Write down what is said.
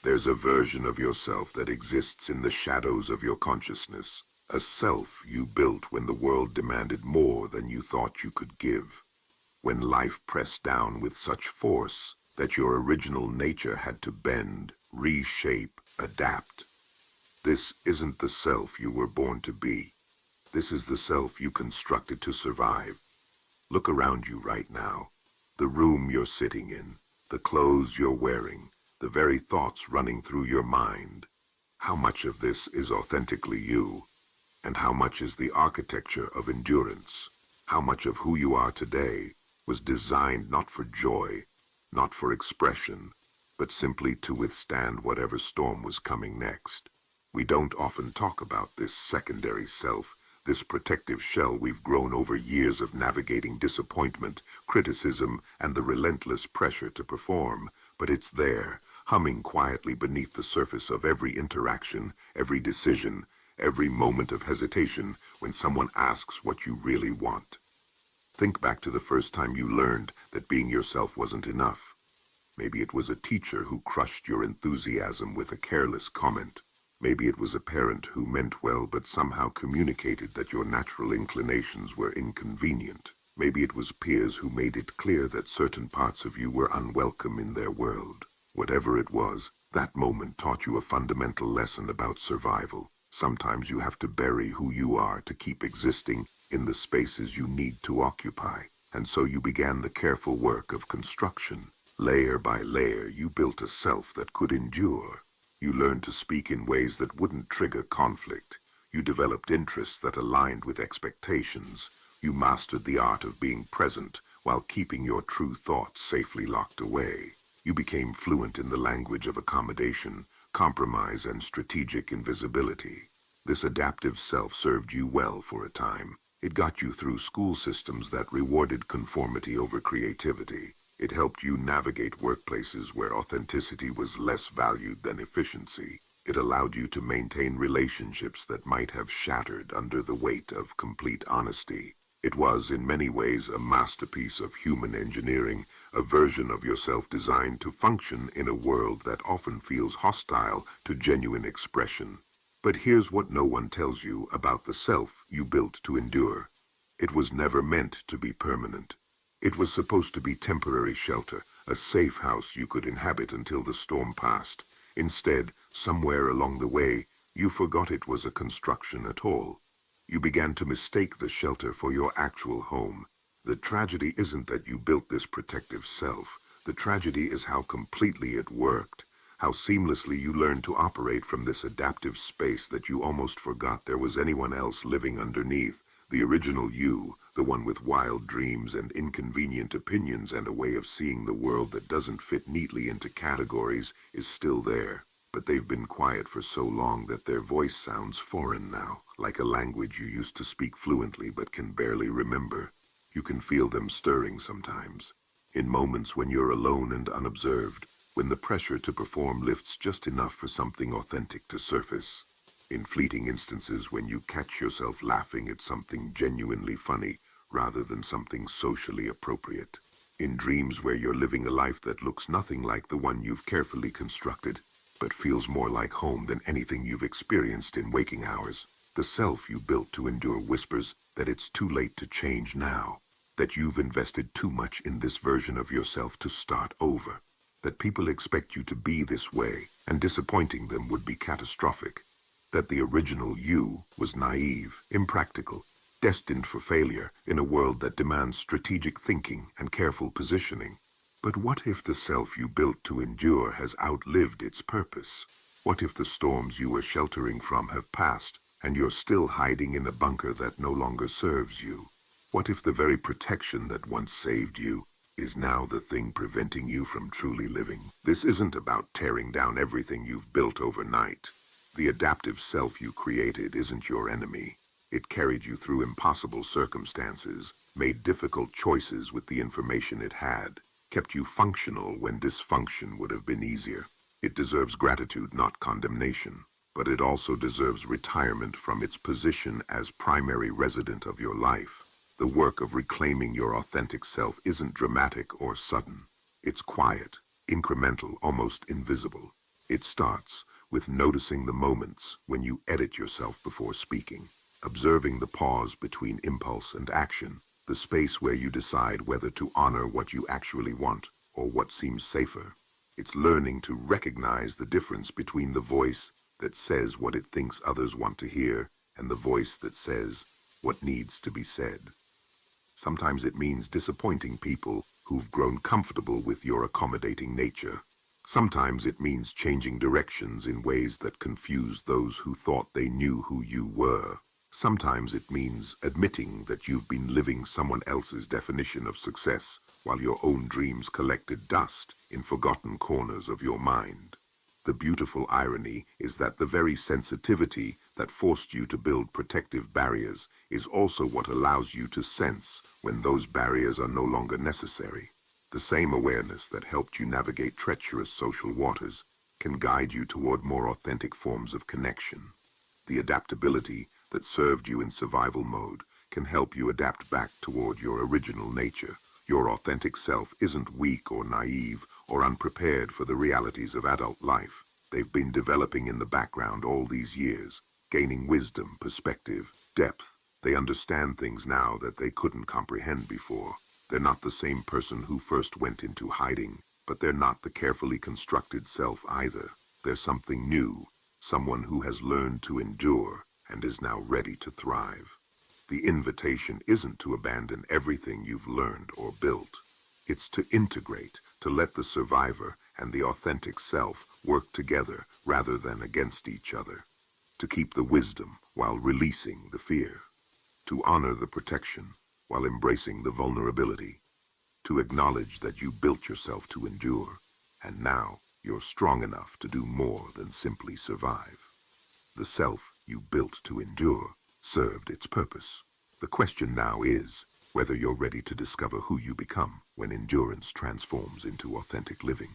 There's a version of yourself that exists in the shadows of your consciousness, a self you built when the world demanded more than you thought you could give, when life pressed down with such force that your original nature had to bend, reshape, adapt. This isn't the self you were born to be. This is the self you constructed to survive. Look around you right now. The room you're sitting in, the clothes you're wearing, the very thoughts running through your mind. How much of this is authentically you? And how much is the architecture of endurance? How much of who you are today was designed not for joy, not for expression, but simply to withstand whatever storm was coming next? We don't often talk about this secondary self, this protective shell we've grown over years of navigating disappointment, criticism, and the relentless pressure to perform, but it's there, humming quietly beneath the surface of every interaction, every decision, every moment of hesitation when someone asks what you really want. Think back to the first time you learned that being yourself wasn't enough. Maybe it was a teacher who crushed your enthusiasm with a careless comment. Maybe it was a parent who meant well but somehow communicated that your natural inclinations were inconvenient. Maybe it was peers who made it clear that certain parts of you were unwelcome in their world. Whatever it was, that moment taught you a fundamental lesson about survival. Sometimes you have to bury who you are to keep existing in the spaces you need to occupy. And so you began the careful work of construction. Layer by layer, you built a self that could endure. You learned to speak in ways that wouldn't trigger conflict. You developed interests that aligned with expectations. You mastered the art of being present while keeping your true thoughts safely locked away. You became fluent in the language of accommodation, compromise, and strategic invisibility. This adaptive self served you well for a time. It got you through school systems that rewarded conformity over creativity. It helped you navigate workplaces where authenticity was less valued than efficiency. It allowed you to maintain relationships that might have shattered under the weight of complete honesty. It was, in many ways, a masterpiece of human engineering, a version of yourself designed to function in a world that often feels hostile to genuine expression. But here's what no one tells you about the self you built to endure. It was never meant to be permanent. It was supposed to be temporary shelter, a safe house you could inhabit until the storm passed. Instead, somewhere along the way, you forgot it was a construction at all. You began to mistake the shelter for your actual home. The tragedy isn't that you built this protective self. The tragedy is how completely it worked, how seamlessly you learned to operate from this adaptive space that you almost forgot there was anyone else living underneath. The original you, the one with wild dreams and inconvenient opinions and a way of seeing the world that doesn't fit neatly into categories, is still there. But they've been quiet for so long that their voice sounds foreign now, like a language you used to speak fluently but can barely remember. You can feel them stirring sometimes, in moments when you're alone and unobserved, when the pressure to perform lifts just enough for something authentic to surface. In fleeting instances when you catch yourself laughing at something genuinely funny rather than something socially appropriate. In dreams where you're living a life that looks nothing like the one you've carefully constructed, but feels more like home than anything you've experienced in waking hours. The self you built to endure whispers that it's too late to change now, that you've invested too much in this version of yourself to start over, that people expect you to be this way, and disappointing them would be catastrophic, that the original you was naive, impractical, destined for failure in a world that demands strategic thinking and careful positioning. But what if the self you built to endure has outlived its purpose? What if the storms you were sheltering from have passed, and you're still hiding in a bunker that no longer serves you? What if the very protection that once saved you is now the thing preventing you from truly living? This isn't about tearing down everything you've built overnight. The adaptive self you created isn't your enemy. It carried you through impossible circumstances, made difficult choices with the information it had, kept you functional when dysfunction would have been easier. It deserves gratitude, not condemnation, but it also deserves retirement from its position as primary resident of your life. The work of reclaiming your authentic self isn't dramatic or sudden. It's quiet, incremental, almost invisible. It starts with noticing the moments when you edit yourself before speaking, observing the pause between impulse and action, the space where you decide whether to honor what you actually want or what seems safer. It's learning to recognize the difference between the voice that says what it thinks others want to hear and the voice that says what needs to be said. Sometimes it means disappointing people who've grown comfortable with your accommodating nature. Sometimes it means changing directions in ways that confuse those who thought they knew who you were. Sometimes it means admitting that you've been living someone else's definition of success while your own dreams collected dust in forgotten corners of your mind. The beautiful irony is that the very sensitivity that forced you to build protective barriers is also what allows you to sense when those barriers are no longer necessary. The same awareness that helped you navigate treacherous social waters can guide you toward more authentic forms of connection. The adaptability that served you in survival mode can help you adapt back toward your original nature. Your authentic self isn't weak or naive or unprepared for the realities of adult life. They've been developing in the background all these years, gaining wisdom, perspective, depth. They understand things now that they couldn't comprehend before. They're not the same person who first went into hiding, but they're not the carefully constructed self either. They're something new, someone who has learned to endure and is now ready to thrive. The invitation isn't to abandon everything you've learned or built. It's to integrate, to let the survivor and the authentic self work together rather than against each other. To keep the wisdom while releasing the fear. To honor the protection while embracing the vulnerability. To acknowledge that you built yourself to endure, and now you're strong enough to do more than simply survive. The self you built to endure served its purpose. The question now is whether you're ready to discover who you become when endurance transforms into authentic living.